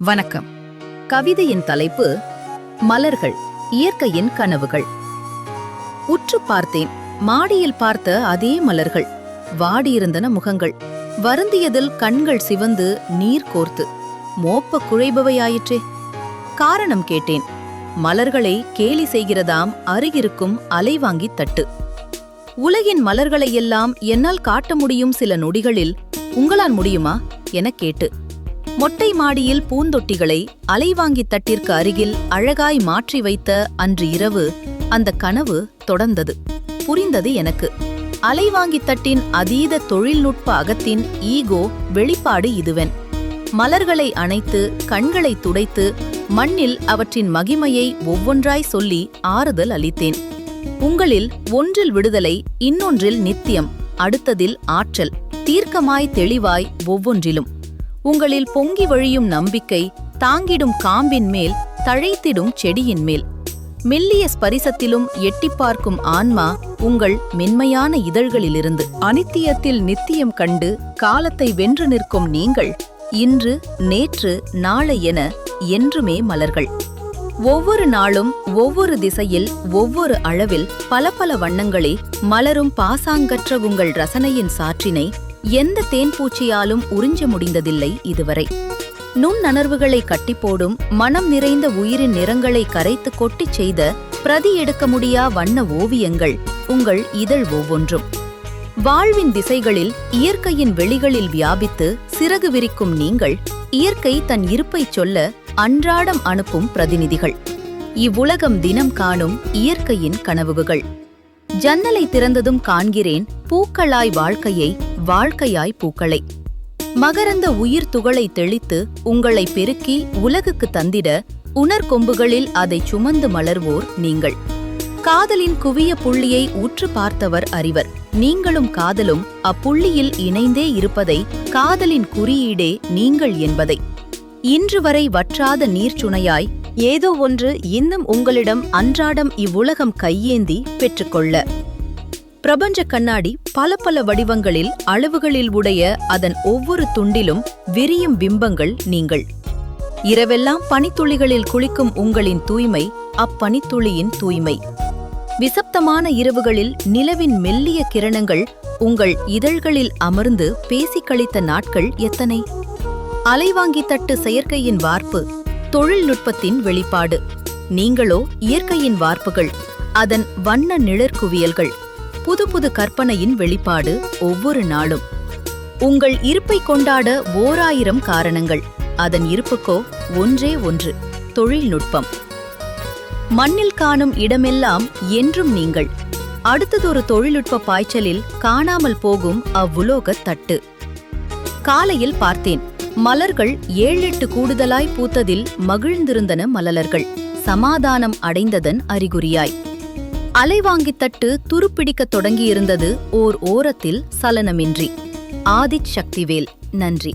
வணக்கம். கவிதையின் தலைப்பு மலர்கள், இயற்கையின் கனவுகள். உற்று பார்த்தேன். மாடியில் பார்த்த அதே மலர்கள். வாடியிருந்தன முகங்கள். வருந்தியதில் கண்கள் சிவந்து நீர் கோர்த்து மோப்ப குழைபவையாயிற்றே. காரணம் கேட்டேன். மலர்களை கேலி செய்கிறதாம் அருகிருக்கும் அலைவாங்கித் தட்டு. உலகின் மலர்களையெல்லாம் என்னால் காட்ட முடியும் சில நொடிகளில், உங்களால் முடியுமா எனக் கேட்டு. மொட்டை மாடியில் பூந்தொட்டிகளை அலைவாங்கித் தட்டிற்கு அருகில் அழகாய் மாற்றி வைத்த அன்று இரவு அந்த கனவு தொடர்ந்தது. புரிந்தது எனக்கு. அலைவாங்கித் தட்டின் அதீத தொழில்நுட்ப அகத்தின் ஈகோ வெளிப்பாடு இதுவென். மலர்களை அணைத்து கண்களை துடைத்து மண்ணில் அவற்றின் மகிமையை ஒவ்வொன்றாய் சொல்லி ஆறுதல் அளித்தேன். உங்களில் ஒன்றில் விடுதலை, இன்னொன்றில் நித்தியம், அடுத்ததில் ஆற்றல், தீர்க்கமாய் தெளிவாய் ஒவ்வொன்றிலும். உங்களில் பொங்கி வழியும் நம்பிக்கை, தாங்கிடும் காம்பின் மேல், தழைத்திடும் செடியின் மேல். மெல்லிய ஸ்பரிசத்திலும் எட்டிப்பார்க்கும் ஆன்மா உங்கள் மென்மையான இதழ்களிலிருந்து. அனித்தியத்தில் நித்தியம் கண்டு காலத்தை வென்று நிற்கும் நீங்கள், இன்று, நேற்று, நாளை என என்றுமே மலர்கள். ஒவ்வொரு நாளும் ஒவ்வொரு திசையில் ஒவ்வொரு அளவில் பல பல வண்ணங்களே மலரும் பாசாங்கற்ற உங்கள் ரசனையின் சாற்றினை எந்த தேன்பூச்சியாலும் உறிஞ்ச முடிந்ததில்லை இதுவரை. நுண்ணணர்வுகளை கட்டிப்போடும் மனம் நிறைந்த உயிரின் நிறங்களை கரைத்து கொட்டிச் செய்த பிரதி எடுக்க முடியா வண்ண ஓவியங்கள் உங்கள் இதழ் ஒவ்வொன்றும். வாழ்வின் திசைகளில் இயற்கையின் வெளிகளில் வியாபித்து சிறகு விரிக்கும் நீங்கள், இயற்கை தன் இருப்பைச் சொல்ல அன்றாடம் அனுப்பும் பிரதிநிதிகள். இவ்வுலகம் தினம் காணும் இயற்கையின் கனவுகள். ஜன்னலை திறந்ததும் காண்கிறேன் பூக்களாய் வாழ்க்கையை, வாழ்க்கையாய் பூக்களை. மகரந்த உயிர் துகளை தெளித்து உங்களை பெருக்கி உலகுக்கு தந்திட உணர்கொம்புகளில் அதை சுமந்து மலர்வோர் நீங்கள். காதலின் குவிய புள்ளியை உற்று பார்த்தவர் அறிவர். நீங்களும் காதலும் அப்புள்ளியில் இணைந்தே இருப்பதை, காதலின் குறியீடே நீங்கள் என்பதை. இன்று வரை வற்றாத நீர்ச்சுனையாய் ஏதோ ஒன்று இன்னும் உங்களிடம் அன்றாடம் இவ்வுலகம் கையேந்தி பெற்றுக்கொள்ள. பிரபஞ்ச கண்ணாடி பல பல வடிவங்களில் அளவுகளில் உடைய அதன் ஒவ்வொரு துண்டிலும் விரியும் பிம்பங்கள் நீங்கள். இரவெல்லாம் பனித்துளிகளில் குளிக்கும் உங்களின் தூய்மை அப்பனித்துளியின் தூய்மை. விசப்தமான இரவுகளில் நிலவின் மெல்லிய கிரணங்கள் உங்கள் இதழ்களில் அமர்ந்து பேசிக் கழித்த நாட்கள் எத்தனை. அலைவாங்கித் தட்டு செயற்கையின் வார்ப்பு, தொழில்நுட்பத்தின் வெளிப்பாடு. நீங்களோ இயற்கையின் வார்ப்புகள், அதன் வண்ண நிழற்குவியல்கள், புது புது கற்பனையின் வெளிப்பாடு ஒவ்வொரு நாளும். உங்கள் இருப்பை கொண்டாட 1000 காரணங்கள், அதன் இருப்புக்கோ ஒன்றே ஒன்று, தொழில்நுட்பம். மண்ணில் காணும் இடமெல்லாம் என்றும் நீங்கள். அடுத்ததொரு தொழில்நுட்ப பாய்ச்சலில் காணாமல் போகும் அவ்வுலோகத் தட்டு. காலையில் பார்த்தேன். மலர்கள் 7-8 கூடுதலாய் பூத்ததில் மகிழ்ந்திருந்தன மலர்கள், சமாதானம் அடைந்ததன் அறிகுறியாய். அலைவாங்கித் தட்டு துருப்பிடிக்கத் தொடங்கியிருந்தது ஓர் ஓரத்தில் சலனமின்றி. ஆதிச் சக்திவேல். நன்றி.